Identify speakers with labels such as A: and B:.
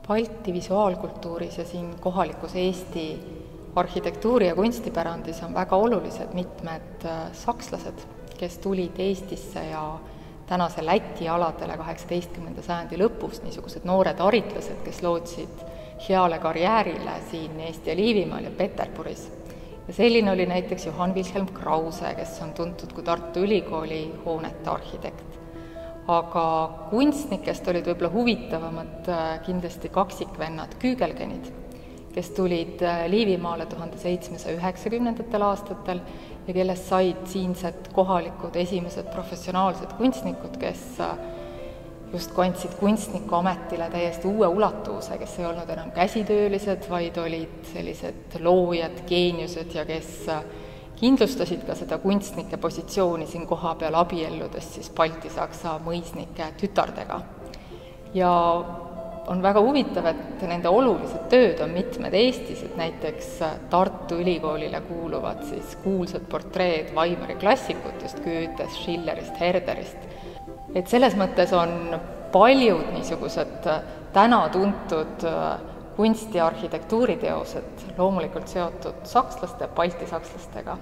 A: Balti visuaalkultuuris ja siin kohalikus Eesti arhitektuuri- ja kunstipärandis on väga olulised mitmed sakslased, kes tulid Eestisse ja tänase Läti aladele 18. sajandi lõpus, niisugused noored haritlased, kes lootsid heale karjäärile siin Eesti ja Liivimaal ja Peterburis. Ja selline oli näiteks Johann Wilhelm Krause, kes on tuntud kui Tartu Ülikooli hoonete arhitekt. Aga kunstnikest olid võib-olla huvitavamad kindlasti kaksikvennad Kügelgenid, kes tulid Liivimaale 1790. aastatel ja kellest said siinsed kohalikud esimesed professionaalsed kunstnikud, kes justkui andsid kunstnikuametile täiesti uue ulatuvuse, kes ei olnud enam käsitöölised, vaid olid sellised loojad, geeniused ja kes kindlustasid ka seda kunstnike positsiooni siin koha peal abielludes siis baltisaksa mõisnike tütardega. Ja on väga huvitav, et nende olulised tööd on mitmed Eestis, et näiteks Tartu Ülikoolile kuuluvad siis kuulsad portreed Weimari klassikutest, Goethest, Schillerist, Herderist. Et selles mõttes on paljud niisugused täna tuntud kunsti- ja arhitektuuriteosed loomulikult seotud sakslaste, baltisakslastega.